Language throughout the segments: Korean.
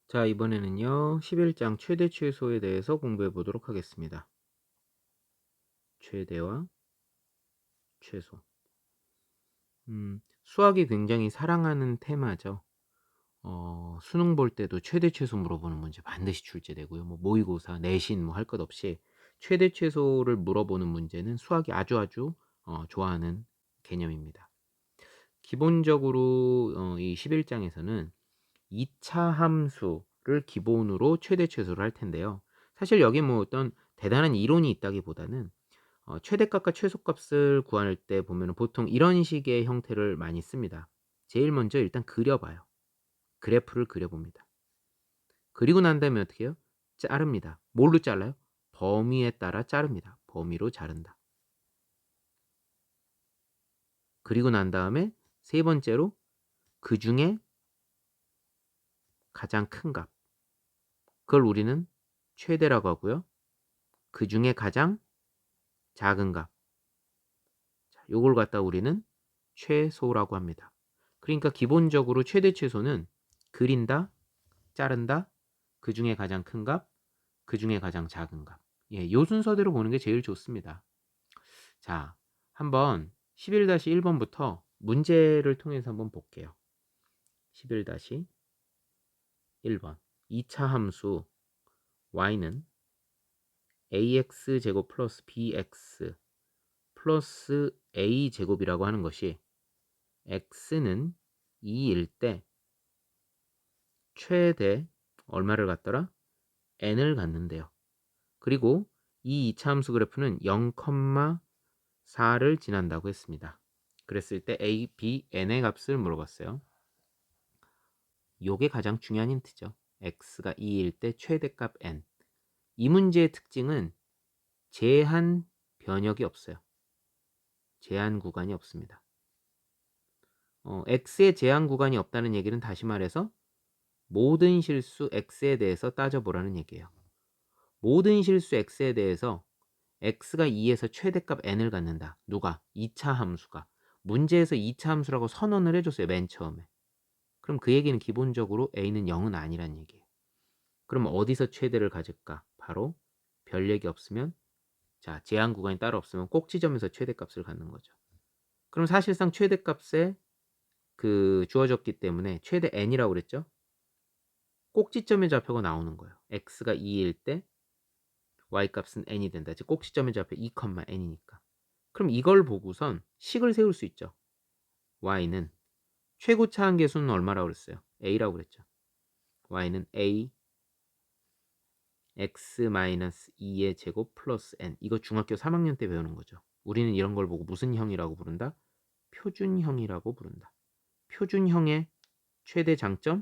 자, 이번에는요, 11장 최대 최소에 대해서 공부해 보도록 하겠습니다. 최대와 최소. 수학이 굉장히 사랑하는 테마죠. 수능 볼 때도 최대 최소 물어보는 문제 반드시 출제되고요. 뭐 모의고사, 내신 뭐 할 것 없이 최대 최소를 물어보는 문제는 수학이 아주 좋아하는 개념입니다. 기본적으로 이 11장에서는 2차 함수를 기본으로 최대 최소를 할 텐데요. 사실 여기 뭐 어떤 대단한 이론이 있다기보다는 최대값과 최소값을 구할 때 보면은 보통 이런 식의 형태를 많이 씁니다. 제일 먼저 일단 그려봐요. 그래프를 그려봅니다. 그리고 난 다음에 어떻게 해요? 자릅니다. 뭘로 잘라요? 범위에 따라 자릅니다. 범위로 자른다. 그리고 난 다음에 세 번째로 그 중에 가장 큰 값. 그걸 우리는 최대라고 하고요. 그 중에 가장 작은 값. 요걸 갖다 우리는 최소라고 합니다. 그러니까 기본적으로 최대 최소는 그린다, 자른다, 그 중에 가장 큰 값, 그 중에 가장 작은 값. 예, 요 순서대로 보는 게 제일 좋습니다. 자, 한번 11-1번부터 문제를 통해서 한번 볼게요. 11-1번. 2차 함수 y는 ax제곱 플러스 bx 플러스 a제곱이라고 하는 것이 x는 2일 때 최대 얼마를 갖더라? n을 갖는데요. 그리고 이 2차 함수 그래프는 0,4를 지난다고 했습니다. 그랬을 때 a, b, n의 값을 물어봤어요. 요게 가장 중요한 힌트죠. x가 2일 때 최대값 n. 이 문제의 특징은 제한 변역이 없어요. 제한 구간이 없습니다. x의 제한 구간이 없다는 얘기는 다시 말해서 모든 실수 x에 대해서 따져보라는 얘기예요. 모든 실수 x에 대해서 x가 2에서 최대값 n을 갖는다. 누가? 2차 함수가. 문제에서 2차 함수라고 선언을 해줬어요. 맨 처음에. 그럼 그 얘기는 기본적으로 a는 0은 아니란 얘기예요. 그럼 어디서 최대를 가질까? 바로 별 얘기 없으면, 자, 제한 구간이 따로 없으면 꼭지점에서 최대값을 갖는 거죠. 그럼 사실상 최대값에 주어졌기 때문에 최대 n이라고 그랬죠? 꼭지점의 좌표가 나오는 거예요. x가 2일 때 y값은 n이 된다. 즉 꼭지점의 좌표 2,n이니까. 그럼 이걸 보고선 식을 세울 수 있죠. y는 최고차 한계수는 얼마라고 그랬어요? a라고 그랬죠. y는 a x-2의 제곱 플러스 n. 이거 중학교 3학년 때 배우는 거죠. 우리는 이런 걸 보고 무슨 형이라고 부른다? 표준형이라고 부른다. 표준형의 최대 장점?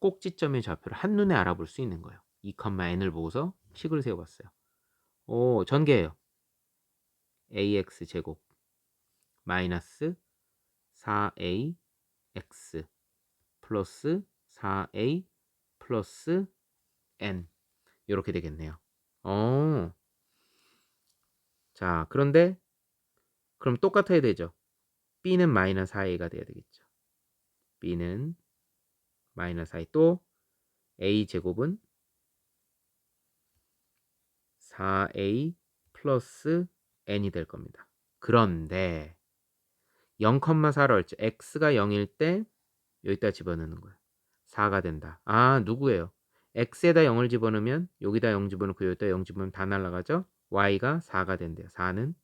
꼭지점의 좌표를 한눈에 알아볼 수 있는 거예요. 2,n을 보고서 식을 세워봤어요. 전개해요. ax 제곱 마이너스 4ax 플러스 4a 플러스 n 이렇게 되겠네요. 자, 그런데 그럼 똑같아야 되죠. b는 마이너스 4a가 돼야 되겠죠. b는 마이너스 4a. 또 a 제곱은 4a 플러스 n이 될 겁니다. 그런데 0,4를 얼죠. x가 0일 때 여기다 집어넣는 거예요. 4가 된다. 아, 누구예요? x에다 0을 집어넣으면 여기다 0 집어넣고 여기다 0 집어넣으면 다 날아가죠? y가 4가 된대요. 4는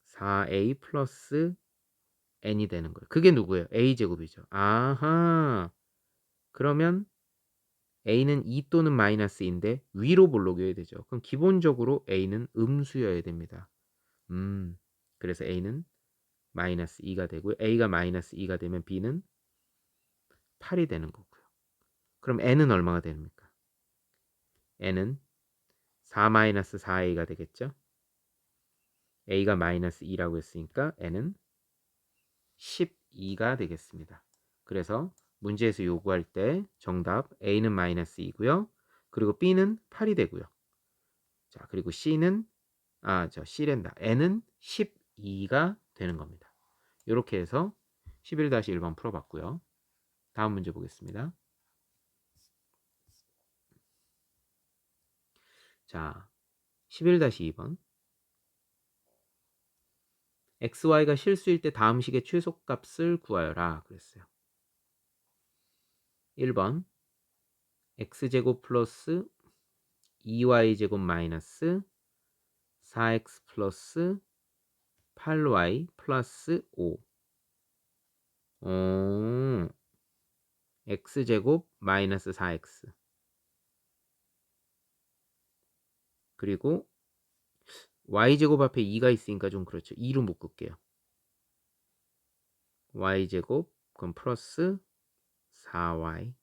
4a 플러스 n이 되는 거예요. 그게 누구예요? a제곱이죠. 아하. 그러면 a는 2 또는 마이너스 2인데 위로 볼록이어야 되죠. 그럼 기본적으로 a는 음수여야 됩니다. 그래서 a는 마이너스 2가 되고요. a가 마이너스 2가 되면 b는 8이 되는 거고요. 그럼 n은 얼마가 됩니까? n은 4-4a가 되겠죠. a가 마이너스 2라고 했으니까 n은 12가 되겠습니다. 그래서 문제에서 요구할 때 정답 a는 마이너스 2고요. 그리고 b는 8이 되고요. 자, 그리고 C랜다. n은 12가 되는 겁니다. 이렇게 해서 11-1번 풀어봤고요. 다음 문제 보겠습니다. 자, 11-2번. xy가 실수일 때 다음 식의 최소값을 구하여라 그랬어요. 1번 x제곱 플러스 2y제곱 마이너스 4x 플러스 8y 플러스 5. x제곱 마이너스 4x. 그리고 y제곱 앞에 2가 있으니까 좀 그렇죠. 2로 묶을게요. y제곱 그럼 플러스 4y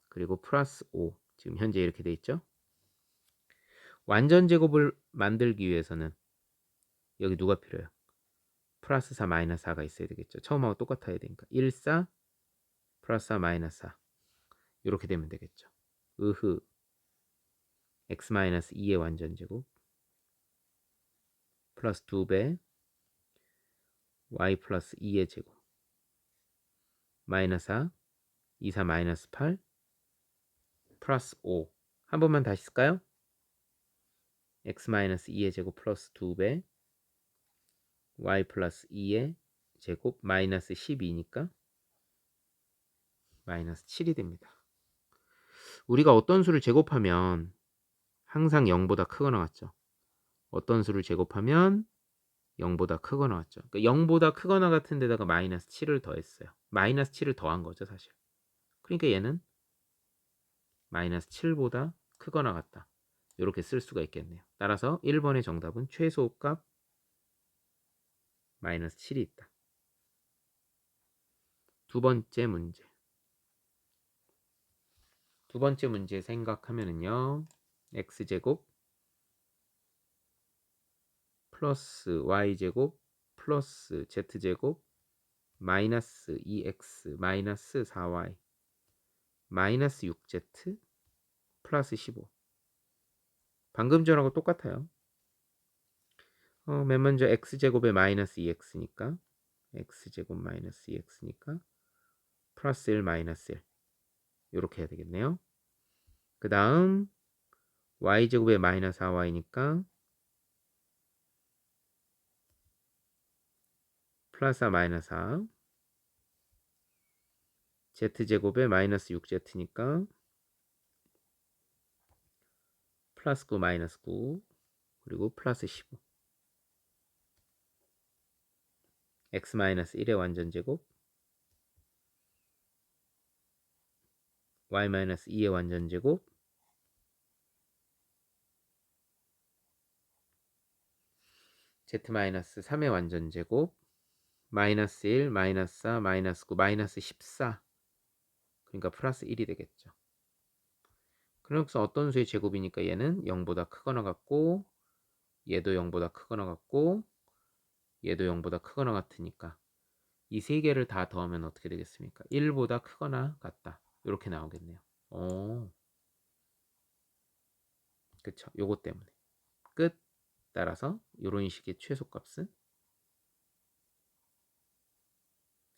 그리고 플러스 5. 지금 현재 이렇게 돼 있죠. 완전 제곱을 만들기 위해서는 여기 누가 필요해요? 플러스 4 마이너스 4가 있어야 되겠죠. 처음하고 똑같아야 되니까 1, 4 플러스 4 마이너스 4 이렇게 되면 되겠죠. 으흐 x 마이너스 2의 완전 제곱 플러스 2배 y 플러스 2의 제곱 마이너스 4 2, 4 마이너스 8 플러스 5. 한 번만 다시 쓸까요? x 마이너스 2의 제곱 플러스 2배 y 플러스 2의 제곱 마이너스 12니까 마이너스 7이 됩니다. 우리가 어떤 수를 제곱하면 항상 0보다 크거나 같죠. 어떤 수를 제곱하면 0보다 크거나 같죠. 그러니까 0보다 크거나 같은 데다가 마이너스 7을 더했어요. 마이너스 7을 더한 거죠 사실. 그러니까 얘는 마이너스 7보다 크거나 같다. 이렇게 쓸 수가 있겠네요. 따라서 1번의 정답은 최소값 마이너스 7이 있다. 두 번째 문제. 두 번째 문제 생각하면은요. x제곱 플러스 y제곱 플러스 z제곱 마이너스 2x 마이너스 4y 마이너스 6z 플러스 15. 방금 전하고 똑같아요. 맨 먼저 x제곱에 마이너스 2x니까 x제곱 마이너스 2x니까 플러스 1 마이너스 1 이렇게 해야 되겠네요. 그 다음 y제곱에 마이너스 4y니까 플러스 4 마이너스 4 z제곱에 마이너스 6z니까 플러스 9 마이너스 9 그리고 플러스 15 x 마이너스 1의 완전제곱 y 마이너스 2의 완전제곱 z 마이너스 3의 완전제곱 마이너스 1 마이너스 4 마이너스 9 마이너스 14 그러니까 플러스 1이 되겠죠. 그래서 어떤 수의 제곱이니까 얘는 0보다 크거나 같고 얘도 0보다 크거나 같고 얘도 0보다 크거나 같으니까 이 세 개를 다 더하면 어떻게 되겠습니까? 1보다 크거나 같다. 이렇게 나오겠네요. 그쵸. 요거 때문에. 끝. 따라서 이런 식의 최소값은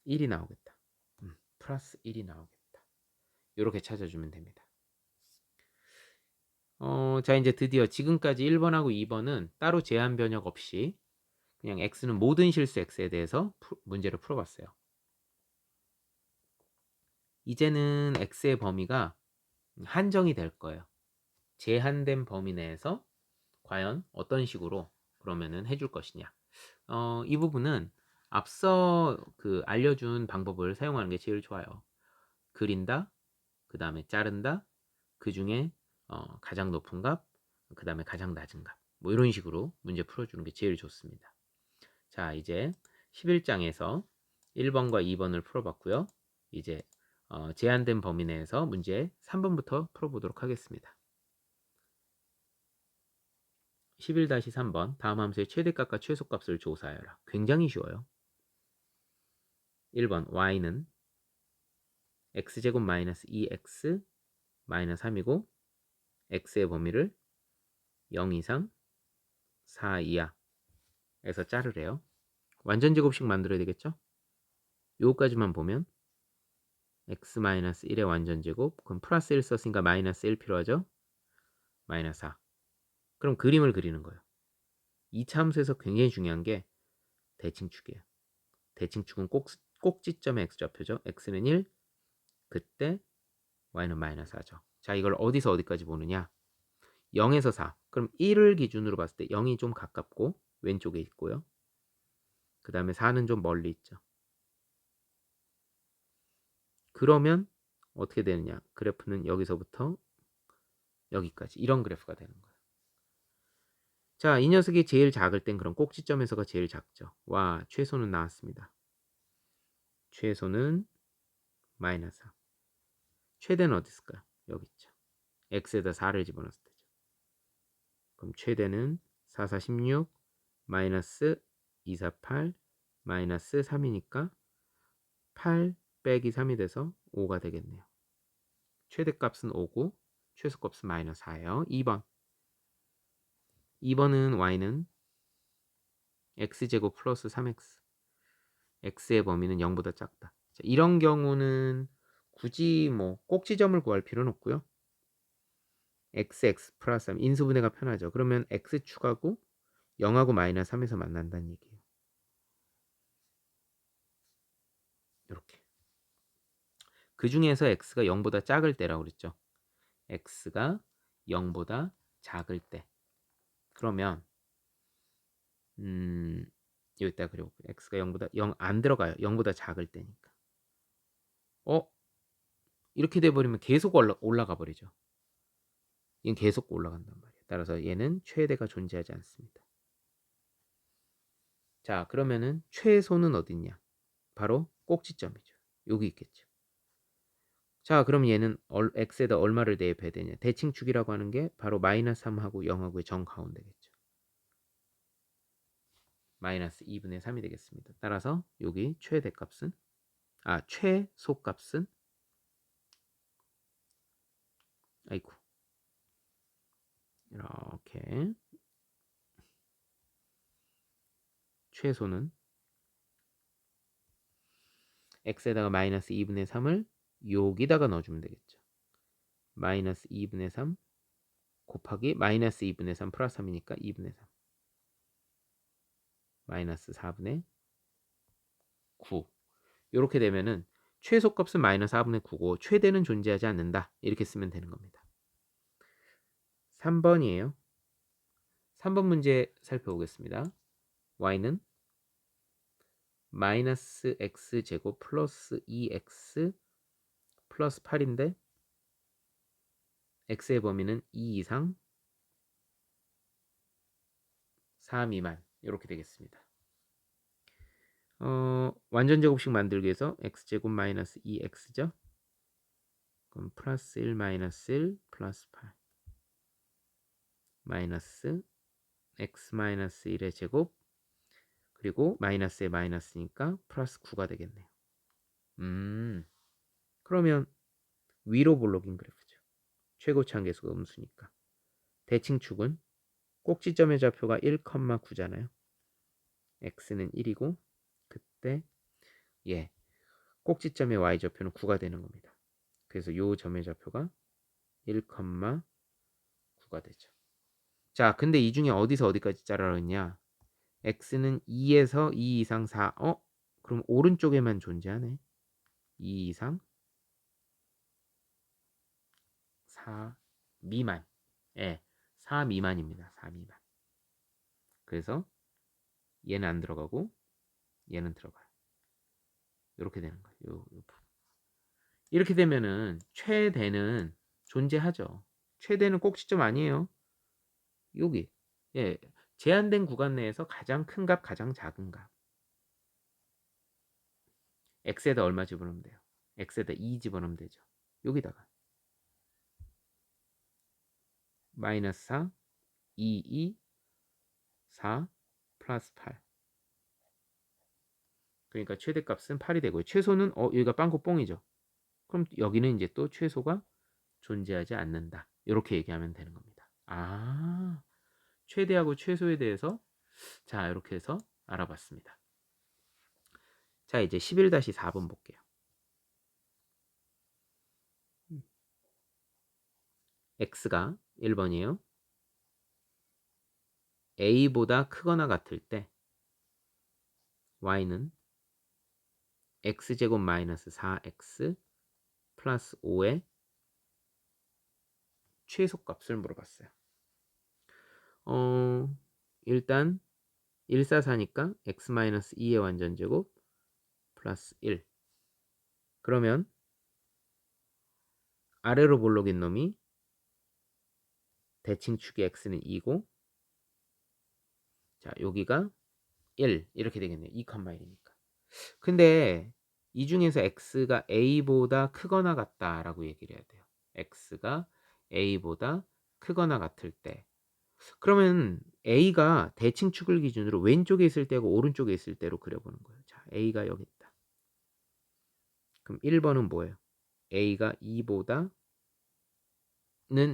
1이 나오겠다. 플러스 1이 나오겠다. 이렇게 찾아주면 됩니다. 자 이제 드디어 지금까지 1번하고 2번은 따로 제한 변역 없이 그냥 x는 모든 실수 x에 대해서 문제를 풀어봤어요. 이제는 x의 범위가 한정이 될 거예요. 제한된 범위 내에서 과연 어떤 식으로 그러면은 해줄 것이냐. 이 부분은 앞서 그 알려준 방법을 사용하는 게 제일 좋아요. 그린다, 그 다음에 자른다, 그 중에 가장 높은 값, 그 다음에 가장 낮은 값. 뭐 이런 식으로 문제 풀어주는 게 제일 좋습니다. 자, 이제 11장에서 1번과 2번을 풀어봤고요. 이제 제한된 범위 내에서 문제 3번부터 풀어보도록 하겠습니다. 11-3번 다음 함수의 최대값과 최소값을 조사하여라. 굉장히 쉬워요. 1번 y는 x제곱 마이너스 2x 마이너스 3이고 x의 범위를 0 이상 4 이하에서 자르래요. 완전제곱식 만들어야 되겠죠? 요거까지만 보면 x 마이너스 1의 완전제곱 그럼 플러스 1 썼으니까 마이너스 1 필요하죠? 마이너스 4. 그럼 그림을 그리는 거예요. 이 참수에서 굉장히 중요한 게 대칭축이에요. 대칭축은 꼭지점의 x좌표죠. x는 1, 그때 y는 마이너스 4죠. 자, 이걸 어디서 어디까지 보느냐? 0에서 4. 그럼 1을 기준으로 봤을 때 0이 좀 가깝고 왼쪽에 있고요. 그 다음에 4는 좀 멀리 있죠. 그러면 어떻게 되느냐? 그래프는 여기서부터 여기까지 이런 그래프가 되는 거예요. 자, 이 녀석이 제일 작을 땐 그럼 꼭지점에서가 제일 작죠. 와, 최소는 나왔습니다. 최소는 마이너스 4. 최대는 어디 있을까요? 여기 있죠. x에다 4를 집어넣었을 때죠. 그럼 최대는 4, 4, 16 마이너스 2, 4, 8 마이너스 3이니까 8 빼기 3이 돼서 5가 되겠네요. 최대값은 5고 최소값은 마이너스 4예요. 2번. 2번은 y는 x제곱 플러스 3x. x의 범위는 0보다 작다. 자, 이런 경우는 굳이 뭐 꼭지점을 구할 필요는 없고요. x 플러스 3 인수분해가 편하죠. 그러면 x축하고 0하고 마이너스 3에서 만난다는 얘기예요. 이렇게. 그 중에서 x가 0보다 작을 때라고 그랬죠. x가 0보다 작을 때. 그러면 여기다 그려볼게요. x가 0보다 0 안 들어가요. 0보다 작을 때니까. 이렇게 돼버리면 계속 올라가 버리죠. 얘는 계속 올라간단 말이에요. 따라서 얘는 최대가 존재하지 않습니다. 자, 그러면은 최소는 어딨냐? 바로 꼭지점이죠. 여기 있겠죠. 자, 그럼 얘는 x에다 얼마를 대입해야 되냐? 대칭축이라고 하는 게 바로 마이너스 3하고 0하고의 정 가운데겠죠. 마이너스 2분의 3이 되겠습니다. 따라서 여기 최소값은 아이고 이렇게 최소는 x에다가 마이너스 2분의 3을 여기다가 넣어주면 되겠죠. 마이너스 2분의 3 곱하기 마이너스 2분의 3 플러스 3이니까 2분의 3 마이너스 4분의 9 이렇게 되면은 최소값은 마이너스 4분의 9고 최대는 존재하지 않는다. 이렇게 쓰면 되는 겁니다. 3번이에요. 3번 문제 살펴보겠습니다. y는 마이너스 x제곱 플러스 2x 플러스 8인데 x의 범위는 2 이상 4 미만 이렇게 되겠습니다. 완전 제곱식 만들기 위해서 x제곱 마이너스 2x죠. 그럼 플러스 1 마이너스 1 플러스 8 마이너스 x 마이너스 1의 제곱 그리고 마이너스에 마이너스니까 플러스 9가 되겠네요. 그러면 위로 볼록인 그래프죠. 최고치 한계수가 음수니까. 대칭축은 꼭지점의 좌표가 1,9잖아요. x는 1이고 그때 꼭지점의 y좌표는 9가 되는 겁니다. 그래서 요 점의 좌표가 1,9가 되죠. 자, 근데 이 중에 어디서 어디까지 자르라 했냐? x는 2에서 2 이상 4. 그럼 오른쪽에만 존재하네. 2 이상 4 미만. 4 미만입니다. 4 미만. 그래서 얘는 안 들어가고 얘는 들어가요. 이렇게 되는 거예요. 요 이렇게 되면은 최대는 존재하죠. 최대는 꼭지점 아니에요. 여기. 제한된 구간 내에서 가장 큰 값, 가장 작은 값. x에다 얼마 집어넣으면 돼요? x에다 2 집어넣으면 되죠. 여기다가 마이너스 4, 2, 4 플러스 8. 그러니까 최대값은 8이 되고요. 최소는 여기가 빵꾸 뽕이죠. 그럼 여기는 이제 또 최소가 존재하지 않는다. 이렇게 얘기하면 되는 겁니다. 최대하고 최소에 대해서 자, 이렇게 해서 알아봤습니다. 자, 이제 11-4번 볼게요. x가 1번이에요. a보다 크거나 같을 때 y는 x제곱 마이너스 4x 플러스 5의 최소값을 물어봤어요. 일단 144니까 x 마이너스 2의 완전제곱 플러스 1. 그러면 아래로 볼록인 놈이 대칭축의 x는 2고, 자 여기가 1 이렇게 되겠네요. 2,1이니까. 근데 이 중에서 x가 a보다 크거나 같다라고 얘기를 해야 돼요. x가 a보다 크거나 같을 때. 그러면 a가 대칭축을 기준으로 왼쪽에 있을 때고 오른쪽에 있을 때로 그려보는 거예요. 자, a가 여기 있다. 그럼 1번은 뭐예요? a가 2보다는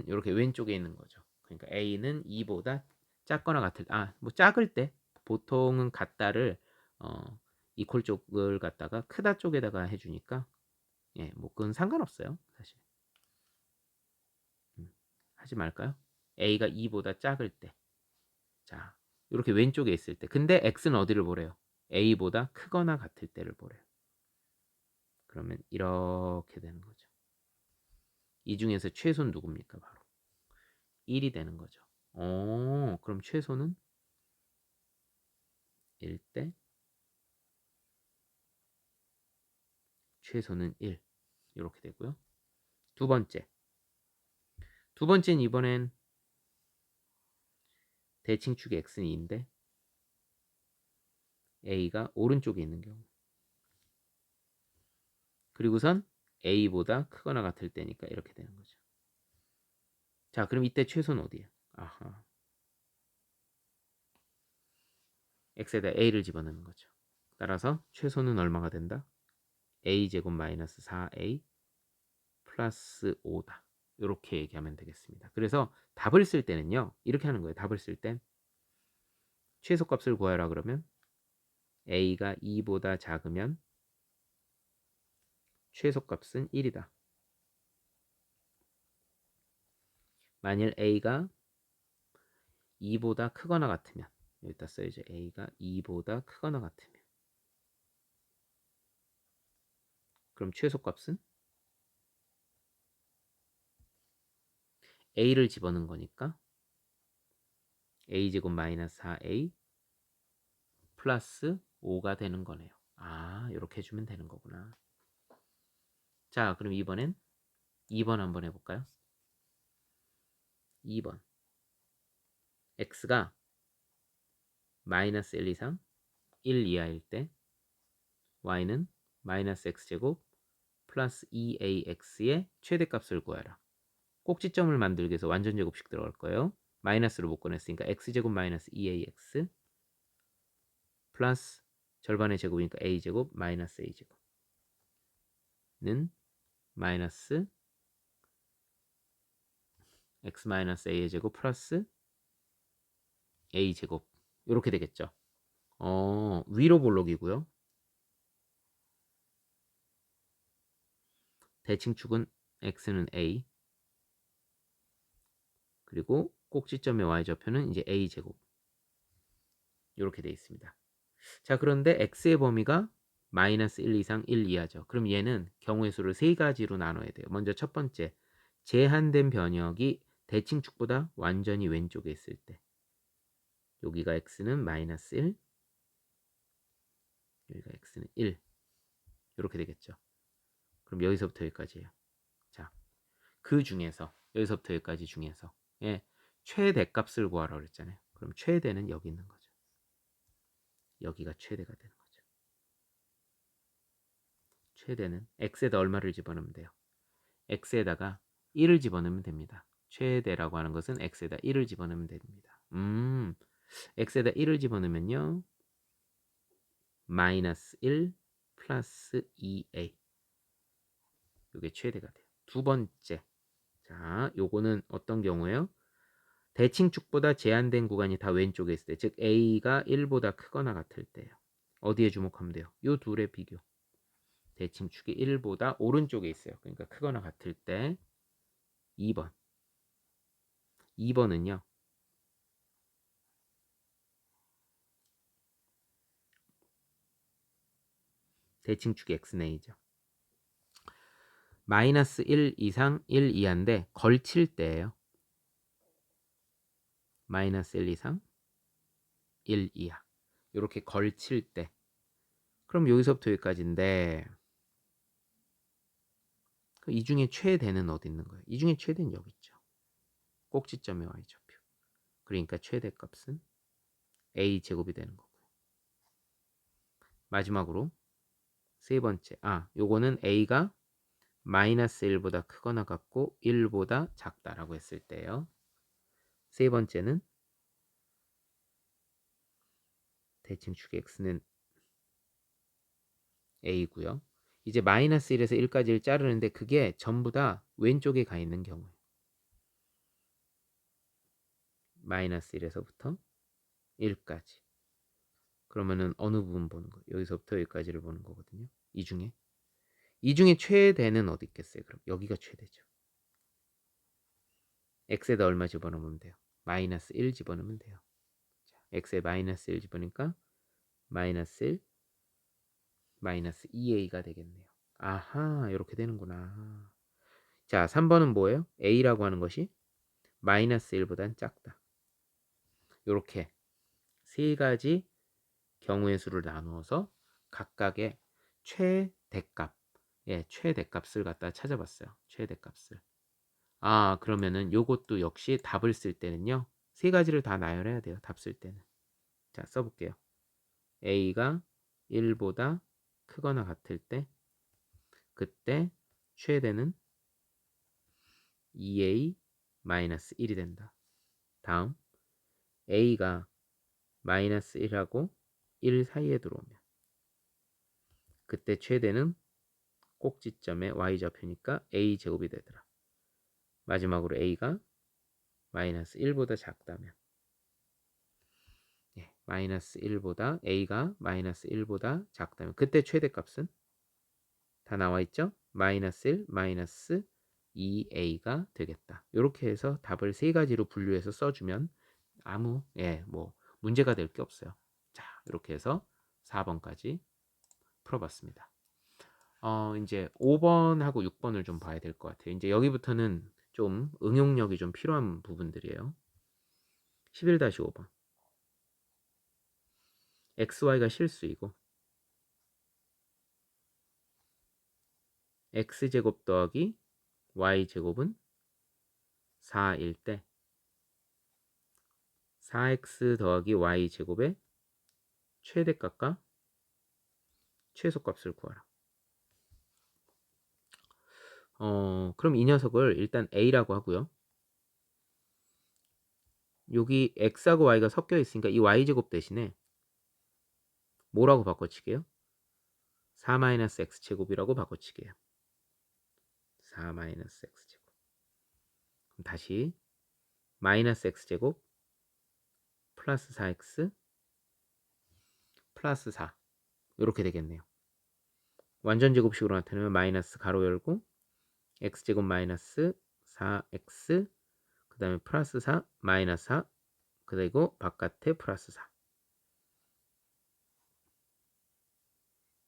이렇게 왼쪽에 있는 거죠. 그러니까 a는 2보다 작거나 같을 때, 뭐 작을 때 보통은 같다를 이퀄 쪽을 갖다가 크다 쪽에다가 해주니까 예, 뭐 그건 상관없어요, 사실. 하지 말까요? a가 2보다 작을 때, 자 이렇게 왼쪽에 있을 때, 근데 x는 어디를 보래요? a보다 크거나 같을 때를 보래요. 그러면 이렇게 되는 거죠. 이 중에서 최소는 누굽니까? 바로 1이 되는 거죠. 그럼 최소는 1대 최소는 1 이렇게 되고요. 두 번째는 이번엔 대칭축의 x는 2인데 a가 오른쪽에 있는 경우, 그리고선 a보다 크거나 같을 때니까 이렇게 되는 거죠. 자, 그럼 이때 최소는 어디예요? 아하, x에다 a를 집어넣는 거죠. 따라서 최소는 얼마가 된다? a제곱 마이너스 4a 플러스 5다. 이렇게 얘기하면 되겠습니다. 그래서 답을 쓸 때는요, 이렇게 하는 거예요. 답을 쓸 땐 최소값을 구하라 그러면 a가 2보다 작으면 최소값은 1이다. 만일 a가 2보다 크거나 같으면, 여기다 써야죠. a가 2보다 크거나 같으면, 그럼 최소값은 a를 집어넣은 거니까 a제곱 마이너스 4a 플러스 5가 되는 거네요. 이렇게 해주면 되는 거구나. 자, 그럼 이번엔 2번 한번 해볼까요? 2번 x가 마이너스 1 이상 1 이하일 때 y는 마이너스 x제곱 플러스 2ax의 최대값을 구하라. 꼭지점을 만들기 위해서 완전제곱식 들어갈 거예요. 마이너스로 못 꺼냈으니까 x제곱 마이너스 2ax 플러스 절반의 제곱이니까 a제곱 마이너스 a제곱는 마이너스 x 마이너스 a의 제곱 플러스 a제곱 이렇게 되겠죠. 위로 볼록이고요. 대칭축은 x는 a, 그리고 꼭지점의 y좌표는 이제 a제곱 이렇게 되어 있습니다. 자, 그런데 x의 범위가 마이너스 1 이상 1 이하죠. 그럼 얘는 경우의 수를 세 가지로 나눠야 돼요. 먼저 첫 번째, 제한된 변역이 대칭축보다 완전히 왼쪽에 있을 때, 여기가 x는 마이너스 1, 여기가 x는 1 이렇게 되겠죠. 그럼 여기서부터 여기까지예요. 자, 그 중에서 여기서부터 여기까지 중에서 예, 최대값을 구하라 그랬잖아요. 그럼 최대는 여기 있는 거죠. 여기가 최대가 되는 거죠. 최대는 x에다 얼마를 집어넣으면 돼요? x에다가 1을 집어넣으면 됩니다. 최대라고 하는 것은 x에다 1을 집어넣으면 됩니다. x에다 1을 집어넣으면요, 마이너스 1 플러스 2a, 이게 최대가 돼요. 두 번째, 자, 요거는 어떤 경우예요? 대칭축보다 제한된 구간이 다 왼쪽에 있을 때, 즉 a가 1보다 크거나 같을 때요. 어디에 주목하면 돼요? 요 둘의 비교. 대칭축이 1보다 오른쪽에 있어요. 그러니까 크거나 같을 때 2번. 2번은요. 대칭축이 x네이죠. 마이너스 1 이상 1 이하인데 걸칠 때예요. 마이너스 1 이상 1 이하. 이렇게 걸칠 때. 그럼 여기서부터 여기까지인데 이 중에 최대는 어디 있는 거예요? 이 중에 최대는 여기 있죠. 꼭지점의 y좌표. 그러니까 최대값은 a제곱이 되는 거고요. 마지막으로 세 번째. 요거는 a가 마이너스 1보다 크거나 같고 1보다 작다라고 했을 때요. 세 번째는 대칭축 x는 a고요. 이제 마이너스 1에서 1까지를 자르는데 그게 전부 다 왼쪽에 가 있는 경우예요. 마이너스 1에서부터 1까지. 그러면은 어느 부분 보는 거예요? 여기서부터 여기까지를 보는 거거든요. 이 중에 최대는 어디 있겠어요? 그럼 여기가 최대죠. x에다 얼마 집어넣으면 돼요? 마이너스 1 집어넣으면 돼요. 자, x에 마이너스 1 집어넣으니까 마이너스 1 마이너스 2a가 되겠네요. 아하, 이렇게 되는구나. 자, 3번은 뭐예요? a라고 하는 것이 마이너스 1보단 작다. 이렇게 세 가지 경우의 수를 나누어서 각각의 최대값, 최대값을 갖다 찾아봤어요. 최대값을. 그러면은 요것도 역시 답을 쓸 때는요. 세 가지를 다 나열해야 돼요. 답 쓸 때는. 자, 써볼게요. a가 1보다 크거나 같을 때 그때 최대는 2a-1이 된다. 다음 a가 마이너스 1하고 1 사이에 들어오면 그때 최대는 꼭지점의 y좌표니까 a제곱이 되더라. 마지막으로 a가 마이너스 1보다 작다면 마이너스 1보다 a가 마이너스 1보다 작다면 그때 최대값은 다 나와있죠? 마이너스 1 마이너스 2a가 되겠다. 이렇게 해서 답을 세 가지로 분류해서 써주면 아무 뭐 문제가 될 게 없어요. 자, 이렇게 해서 4번까지 풀어봤습니다. 이제 5번하고 6번을 좀 봐야 될 것 같아요. 이제 여기부터는 좀 응용력이 좀 필요한 부분들이에요. 11-5번. xy가 실수이고 x제곱 더하기 y제곱은 4일 때 4x 더하기 y제곱의 최대값과 최소값을 구하라. 그럼 이 녀석을 일단 a라고 하고요. 여기 x하고 y가 섞여 있으니까 이 y제곱 대신에 뭐라고 바꿔치게요? 4-x제곱이라고 바꿔치게요. 4-x제곱. 그럼 다시 마이너스 x제곱 플러스 4x 플러스 4 이렇게 되겠네요. 완전 제곱식으로 나타내면 마이너스 가로 열고 x제곱 마이너스 4x 그 다음에 플러스 4 마이너스 4 그리고 바깥에 플러스 4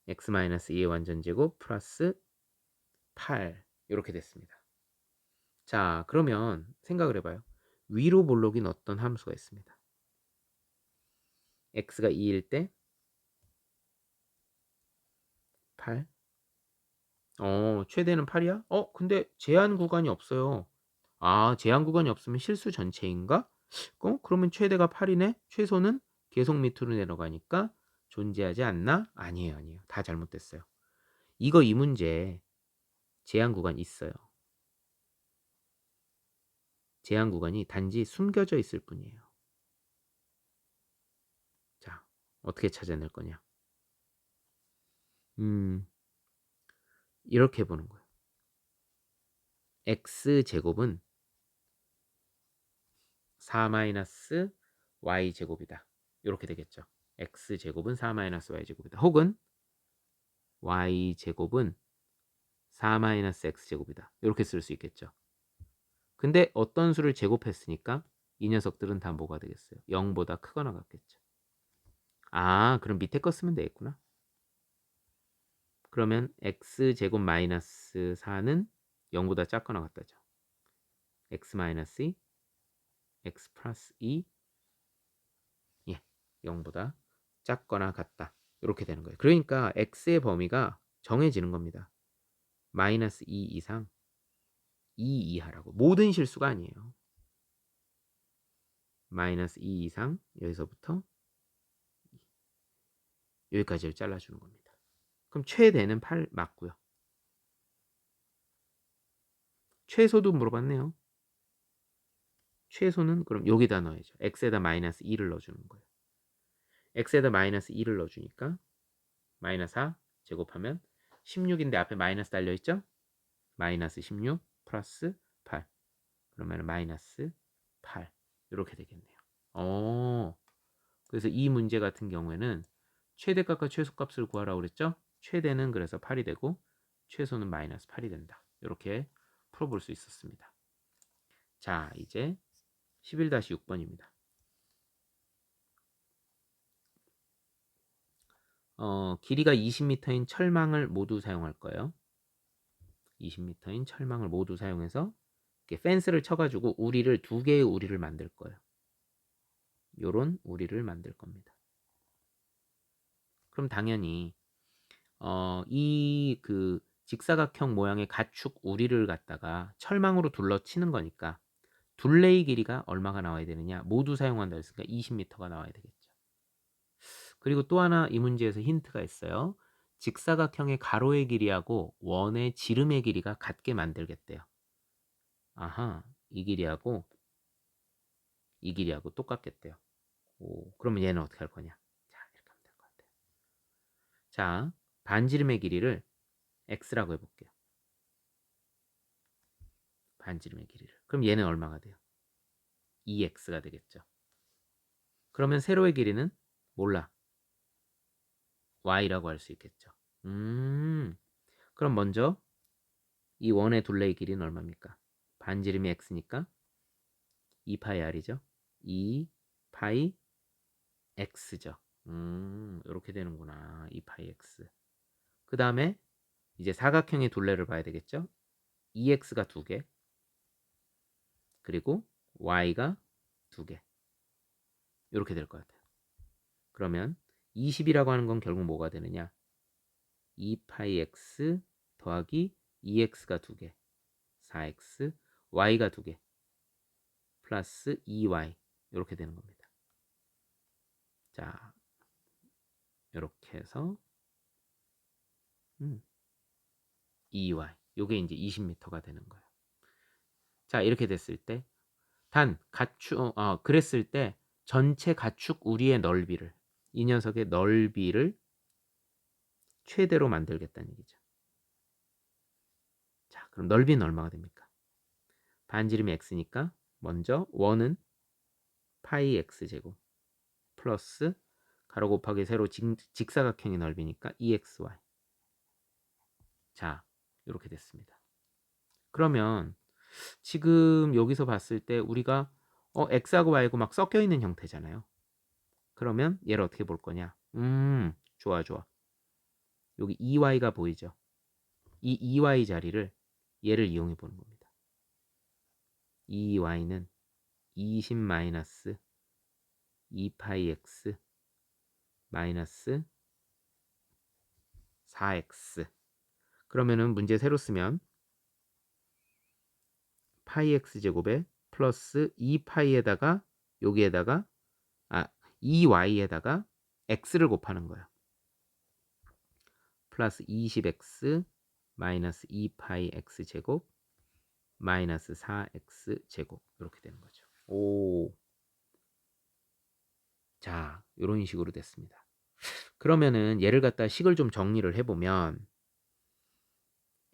x-2의 완전제곱 플러스 8 이렇게 됐습니다. 자, 그러면 생각을 해봐요. 위로 볼록인 어떤 함수가 있습니다. x가 2일 때 8 최대는 8이야? 근데 제한 구간이 없어요. 제한 구간이 없으면 실수 전체인가? 그러면 최대가 8이네? 최소는 계속 밑으로 내려가니까 존재하지 않나? 아니에요. 다 잘못됐어요. 이 문제 제한 구간 있어요. 제한 구간이 단지 숨겨져 있을 뿐이에요. 자, 어떻게 찾아낼 거냐? 이렇게 보는 거예요. x제곱은 4-y제곱이다. 이렇게 되겠죠. x제곱은 4-y제곱이다. 혹은 y제곱은 4-x제곱이다. 이렇게 쓸 수 있겠죠. 근데 어떤 수를 제곱했으니까 이 녀석들은 다 뭐가 되겠어요? 0보다 크거나 같겠죠. 아, 그럼 밑에 거 쓰면 되겠구나. 그러면 x제곱 마이너스 4는 0보다 작거나 같다죠. x 마이너스 2, x 플러스 2, 예, 0보다 작거나 같다. 이렇게 되는 거예요. 그러니까 x의 범위가 정해지는 겁니다. 마이너스 2 이상 2 이하라고. 모든 실수가 아니에요. 마이너스 2 이상 여기서부터 여기까지를 잘라주는 겁니다. 그럼 최대는 8 맞고요. 최소도 물어봤네요. 최소는 그럼 여기다 넣어야죠. x에다 마이너스 2를 넣어주는 거예요. x에다 마이너스 2를 넣어주니까 마이너스 4 제곱하면 16인데 앞에 마이너스 달려있죠? 마이너스 16 플러스 8 그러면 마이너스 8 이렇게 되겠네요. 그래서 이 문제 같은 경우에는 최대값과 최소값을 구하라고 그랬죠? 최대는 그래서 8이 되고 최소는 마이너스 8이 된다. 이렇게 풀어볼 수 있었습니다. 자, 이제 11-6번입니다. 길이가 20m인 철망을 모두 사용할 거예요. 20m인 철망을 모두 사용해서 이렇게 펜스를 쳐가지고 우리를 2개의 우리를 만들 거예요. 요런 우리를 만들 겁니다. 그럼 당연히 이 그 직사각형 모양의 가축 우리를 갖다가 철망으로 둘러치는 거니까 둘레의 길이가 얼마가 나와야 되느냐? 모두 사용한다 했으니까 20m가 나와야 되겠죠. 그리고 또 하나 이 문제에서 힌트가 있어요. 직사각형의 가로의 길이하고 원의 지름의 길이가 같게 만들겠대요. 아하, 이 길이하고 똑같겠대요. 그러면 얘는 어떻게 할 거냐? 자, 이렇게 하면 될 것 같아요. 자, 반지름의 길이를 x라고 해볼게요. 반지름의 길이를. 그럼 얘는 얼마가 돼요? 2x가 되겠죠. 그러면 세로의 길이는 몰라. y라고 할 수 있겠죠. 그럼 먼저 이 원의 둘레의 길이는 얼마입니까? 반지름이 x니까 2파이 r이죠. 2파이 x죠. 이렇게 되는구나. 2파이 x. 그 다음에 이제 사각형의 둘레를 봐야 되겠죠. 2x가 2개. 그리고 y가 2개. 이렇게 될 것 같아요. 그러면 20이라고 하는 건 결국 뭐가 되느냐? 2파이 x 더하기 2x가 2개. 4x, y가 2개. 플러스 2y. 이렇게 되는 겁니다. 자, 이렇게 해서 2y. 요게 이제 20m가 되는 거예요. 자, 이렇게 됐을 때 그랬을 때 전체 가축 우리의 넓이를 이 녀석의 넓이를 최대로 만들겠다는 얘기죠. 자, 그럼 넓이는 얼마가 됩니까? 반지름이 x니까 먼저 원은 파이 x제곱 플러스 가로 곱하기 세로 직사각형의 넓이니까 2xy. 자, 이렇게 됐습니다. 그러면 지금 여기서 봤을 때 우리가 x하고 y하고 막 섞여 있는 형태잖아요. 그러면 얘를 어떻게 볼 거냐? 좋아. 여기 2y가 보이죠? 이 2y 자리를 얘를 이용해 보는 겁니다. 2y는 20 마이너스 2파이 x 마이너스 4x. 그러면은 문제 새로 쓰면 파이 x 제곱에 플러스 2파이에다가 여기에다가 2y에다가 x를 곱하는 거예요. 플러스 20x 마이너스 2파이 x 제곱 마이너스 4x 제곱 이렇게 되는 거죠. 자, 이런 식으로 됐습니다. 그러면은 얘를 갖다 식을 좀 정리를 해보면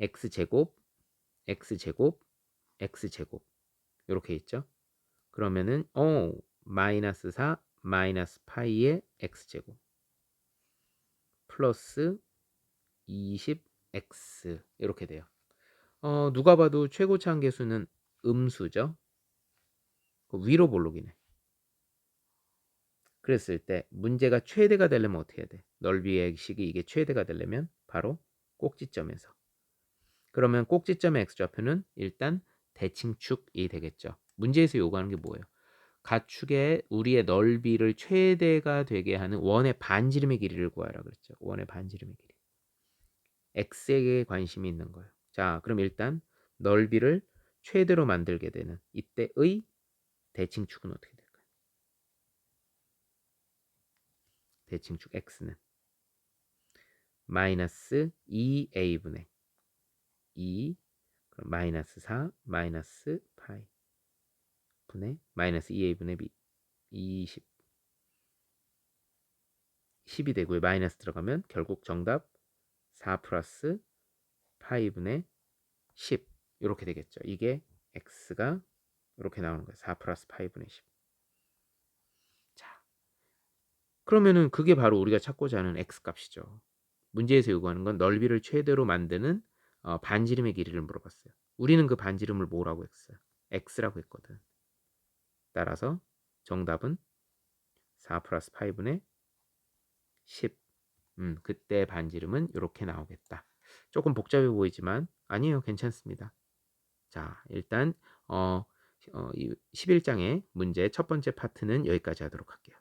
x제곱 x제곱 x제곱 이렇게 있죠. 그러면은 마이너스 4 마이너스 파이의 x제곱 플러스 20x 이렇게 돼요. 누가 봐도 최고차항계수는 음수죠. 위로 볼록이네. 그랬을 때 문제가 최대가 되려면 어떻게 해야 돼? 넓이의 식이 이게 최대가 되려면 바로 꼭지점에서. 그러면 꼭지점의 x좌표는 일단 대칭축이 되겠죠. 문제에서 요구하는 게 뭐예요? 가축의 우리의 넓이를 최대가 되게 하는 원의 반지름의 길이를 구하라 그랬죠. 원의 반지름의 길이. x에게 관심이 있는 거예요. 자, 그럼 일단 넓이를 최대로 만들게 되는 이때의 대칭축은 어떻게 될까요? 대칭축 x는 마이너스 2a분의 2 그럼 마이너스 4 마이너스 파이 분의 마이너스 2a분의 20 10이 되고요. 마이너스 들어가면 결국 정답 4 플러스 파이분의 10 이렇게 되겠죠. 이게 x가 이렇게 나오는 거예요. 4 플러스 파이분의 10. 자, 그러면은 그게 바로 우리가 찾고자 하는 x값이죠. 문제에서 요구하는 건 넓이를 최대로 만드는 반지름의 길이를 물어봤어요. 우리는 그 반지름을 뭐라고 했어요? x라고 했거든. 따라서 정답은 4 플러스 파이분의 10. 그때 반지름은 이렇게 나오겠다. 조금 복잡해 보이지만 아니에요. 괜찮습니다. 자, 일단 이 11장의 문제 첫 번째 파트는 여기까지 하도록 할게요.